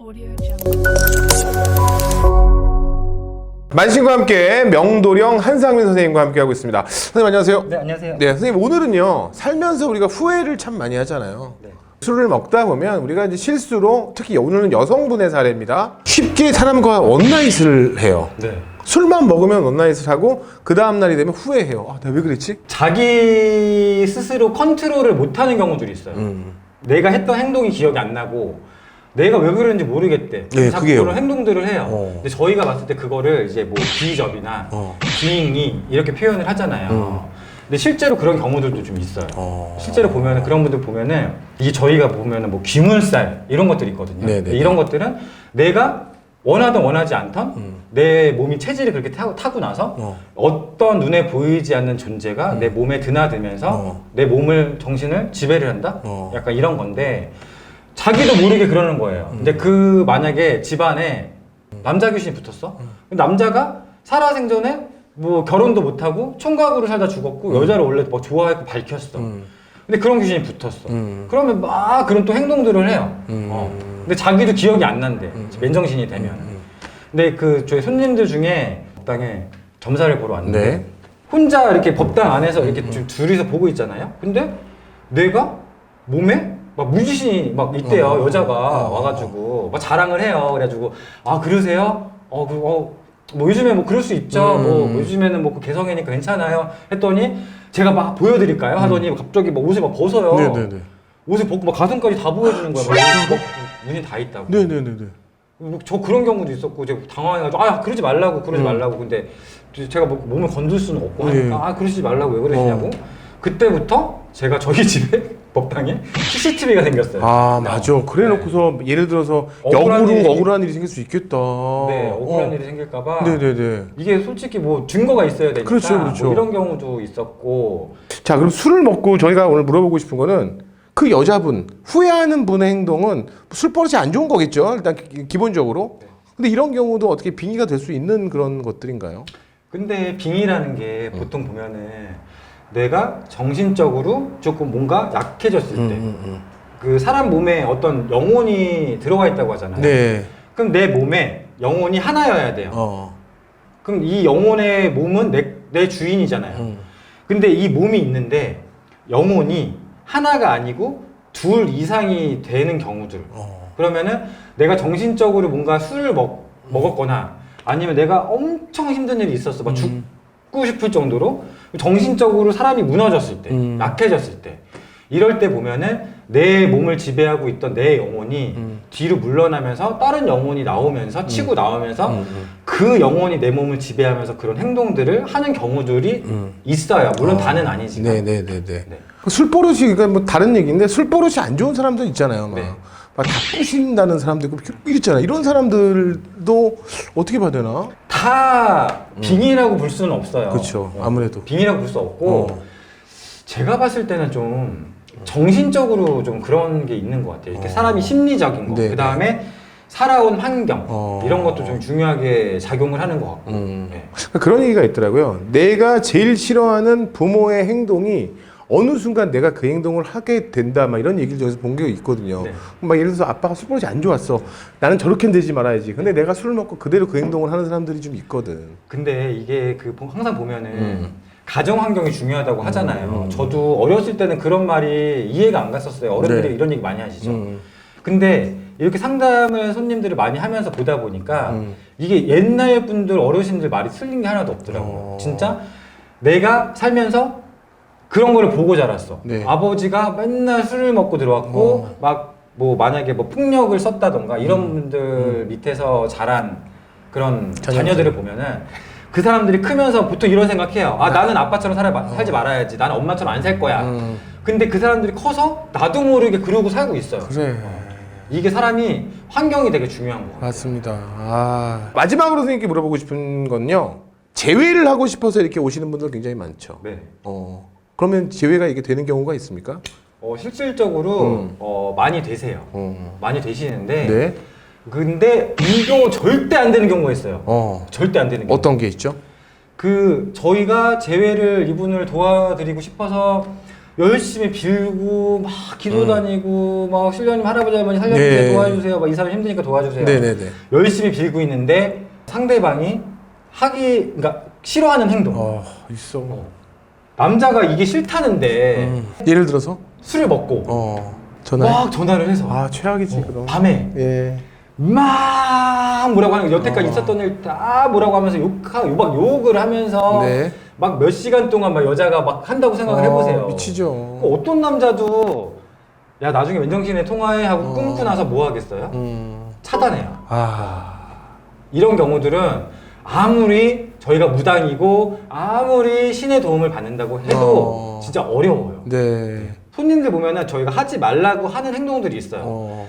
AudioJungle. 만신과 함께 명도령 한상민 선생님과 함께 하고 있습니다. 선생님 안녕하세요. 네, 안녕하세요. 네, 선생님 오늘은요 살면서 우리가 후회를 참 많이 하잖아요. 네. 술을 먹다 보면 우리가 이제 실수로 특히 오늘은 여성분의 사례입니다. 쉽게 사람과 원나잇을 해요. 네. 술만 먹으면 원나잇을 하고 그 다음 날이 되면 후회해요. 아, 내가 왜 그랬지? 자기 스스로 컨트롤을 못하는 경우들이 있어요. 내가 했던 행동이 기억이 안 나고 내가 왜 그랬는지 모르겠대. 네, 자꾸 그게요. 그런 행동들을 해요. 어. 근데 저희가 봤을 때 그거를 이제 뭐 비접이나 비잉이 이렇게 표현을 하잖아요. 근데 실제로 그런 경우들도 좀 있어요. 실제로 보면은 그런 분들 보면은 이게 저희가 보면은 뭐 귀물살 이런 것들이 있거든요. 네네. 이런 것들은 내가 원하든 원하지 않던 내 몸이 체질이 그렇게 타고 나서 어떤 눈에 보이지 않는 존재가 내 몸에 드나들면서 내 몸을 정신을 지배를 한다? 약간 이런 건데 자기도 모르게 그러는 거예요. 근데 그 만약에 집안에 남자 귀신이 붙었어? 남자가 살아생전에 뭐 결혼도 못하고 총각으로 살다 죽었고 여자를 원래 뭐 좋아했고 밝혔어. 근데 그런 귀신이 붙었어. 그러면 막 그런 또 행동들을 해요. 근데 자기도 기억이 안 난대. 맨정신이 되면. 근데 그 저희 손님들 중에 법당에 점사를 보러 왔는데 네. 혼자 이렇게 법당 안에서 이렇게 둘이서 보고 있잖아요. 근데 내가 몸에 막 물귀신이 막 있대요. 여자가 와가지고 막 자랑을 해요. 그래가지고 아 그러세요? 뭐 요즘에 뭐 그럴 수 있죠. 뭐 요즘에는 뭐 그 개성이니까 괜찮아요. 했더니 제가 막 보여드릴까요? 하더니 갑자기 막 옷을 막 벗어요. 네네네. 옷을 벗고 막 가슴까지 다 보여주는 거야. 막 눈이 다 있다고. 네네네네. 저 그런 경우도 있었고 제가 당황해가지고 아 그러지 말라고 근데 제가 뭐 몸을 건들 수는 없고 하니까 아 그러지 말라고 왜 그러시냐고. 그때부터 제가 저희 집에 법당에 CCTV가 생겼어요. 아 맞아. 그래놓고서 예를 들어서 억울한 일이 생길 수 있겠다. 네, 억울한 일이 생길까봐. 네네네. 이게 솔직히 뭐 증거가 있어야 되니까. 그렇죠. 뭐 이런 경우도 있었고. 자, 그럼 술을 먹고 저희가 오늘 물어보고 싶은 거는 그 여자분, 후회하는 분의 행동은 술 버릇이 안 좋은 거겠죠. 일단 기본적으로. 근데 이런 경우도 어떻게 빙의가 될 수 있는 그런 것들인가요? 근데 빙의라는 게 보통 보면은 내가 정신적으로 조금 뭔가 약해졌을 때 그 사람 몸에 어떤 영혼이 들어가 있다고 하잖아요. 네. 그럼 내 몸에 영혼이 하나여야 돼요. 그럼 이 영혼의 몸은 내 주인이잖아요. 근데 이 몸이 있는데 영혼이 하나가 아니고 둘 이상이 되는 경우들. 그러면은 내가 정신적으로 뭔가 술을 먹었거나 아니면 내가 엄청 힘든 일이 있었어. 막 죽고 싶을 정도로 정신적으로 사람이 무너졌을 때, 약해졌을 때 이럴 때 보면은 내 몸을 지배하고 있던 내 영혼이 뒤로 물러나면서 다른 영혼이 나오면서 치고 나오면서 그 영혼이 내 몸을 지배하면서 그런 행동들을 하는 경우들이 있어요. 물론 다는 아니지만. 네네네네. 네. 술 버릇이 그러니까 뭐 다른 얘기인데 술 버릇이 안 좋은 사람들 있잖아요. 막. 네. 막 다 부신다는 사람도 있고 이랬잖아요. 이런 사람들도 어떻게 봐야 되나? 다 빙의라고 볼 수는 없어요. 그렇죠. 아무래도. 빙의라고 볼 수 없고 제가 봤을 때는 좀 정신적으로 좀 그런 게 있는 것 같아요. 이렇게 사람이 심리적인 거, 네, 그 다음에 살아온 환경 이런 것도 좀 중요하게 작용을 하는 것 같고. 네. 그런 얘기가 있더라고요. 내가 제일 싫어하는 부모의 행동이 어느 순간 내가 그 행동을 하게 된다, 막 이런 얘기를 저기서 본 게 있거든요. 네. 막 예를 들어서 아빠가 술 버릇이 안 좋았어. 나는 저렇게 되지 말아야지. 근데 내가 술을 먹고 그대로 그 행동을 하는 사람들이 좀 있거든. 근데 이게 항상 보면은 가정 환경이 중요하다고 하잖아요. 저도 어렸을 때는 그런 말이 이해가 안 갔었어요. 어른들이 네. 이런 얘기 많이 하시죠. 근데 이렇게 상담을 손님들을 많이 하면서 보다 보니까 이게 옛날 분들 어르신들 말이 틀린 게 하나도 없더라고요. 진짜 내가 살면서 그런 거를 보고 자랐어. 네. 아버지가 맨날 술을 먹고 들어왔고 막 뭐 만약에 뭐 폭력을 썼다던가 이런 분들 밑에서 자란 그런 자녀들을 보면은 그 사람들이 크면서 보통 이런 생각해요. 아 나는 아빠처럼 살지 말아야지. 나는 엄마처럼 안 살 거야. 근데 그 사람들이 커서 나도 모르게 그러고 살고 있어요. 그래. 이게 사람이 환경이 되게 중요한 거 같아요. 맞습니다. 아. 마지막으로 선생님께 물어보고 싶은 건요. 재회를 하고 싶어서 이렇게 오시는 분들 굉장히 많죠. 네. 그러면 재회가 이게 되는 경우가 있습니까? 실질적으로 많이 되세요. 많이 되시는데 네. 근데 이 경우 절대 안 되는 경우가 있어요. 절대 안 되는 경우. 어떤 게 있죠? 저희가 재회를 이분을 도와드리고 싶어서 열심히 빌고 막 기도 다니고 막 신령님 할아버지 할머니 살려주세요 네. 도와주세요 막 이 사람 힘드니까 도와주세요 네네네. 열심히 빌고 있는데 상대방이 그러니까 싫어하는 행동 있어. 남자가 이게 싫다는데 예를 들어서 술을 먹고 전화. 막 전화를 해서 최악이지 그럼. 밤에 예. 막 뭐라고 하는 거 여태까지 있었던 일 다 뭐라고 하면서 막 욕을 하면서 네. 막 몇 시간 동안 막 여자가 막 한다고 생각을 해보세요. 미치죠. 그 어떤 남자도 야 나중에 맨정신에 통화해 하고 끊고 나서 뭐 하겠어요? 차단해요. 이런 경우들은 아무리 저희가 무당이고 아무리 신의 도움을 받는다고 해도 진짜 어려워요. 네. 손님들 보면은 저희가 하지 말라고 하는 행동들이 있어요.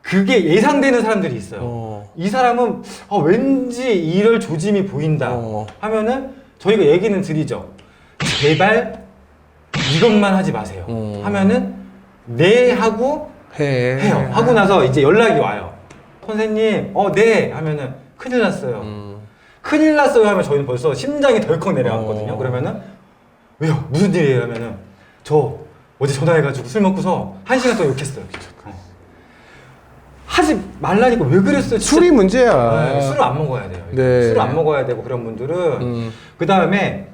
그게 예상되는 사람들이 있어요. 이 사람은 왠지 이럴 조짐이 보인다 하면은 저희가 얘기는 드리죠. 제발 이것만 하지 마세요. 하면은 네 하고 해요. 하고 나서 이제 연락이 와요. 선생님, 네 하면은 큰일 났어요. 큰일 났어요 하면 저희는 벌써 심장이 덜컥 내려갔거든요. 그러면은 왜요? 무슨 일이에요? 하면은 저 어제 전화해가지고 술 먹고서 1시간 동안 욕했어요. 하지 말라니까 왜 그랬어요? 진짜. 술이 문제야. 네, 술을 안 먹어야 돼요. 네. 술을 안 먹어야 되고 그런 분들은 그 다음에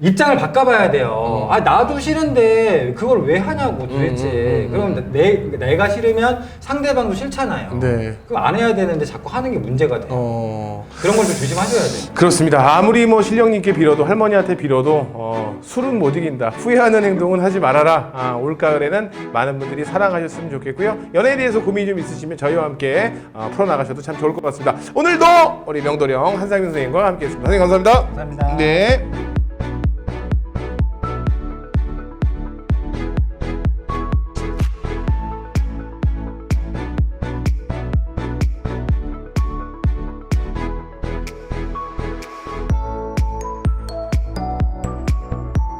입장을 바꿔봐야 돼요. 나도 싫은데 그걸 왜 하냐고 도대체. 그럼 내가 싫으면 상대방도 싫잖아요. 네. 그럼 안 해야 되는데 자꾸 하는 게 문제가 돼요. 그런 걸 좀 조심하셔야 돼요. 그렇습니다. 아무리 뭐 신령님께 빌어도 할머니한테 빌어도 술은 못 이긴다. 후회하는 행동은 하지 말아라. 올가을에는 많은 분들이 사랑하셨으면 좋겠고요. 연애에 대해서 고민이 좀 있으시면 저희와 함께 풀어나가셔도 참 좋을 것 같습니다. 오늘도 우리 명도령 한상윤 선생님과 함께했습니다. 선생님 감사합니다. 감사합니다. 네.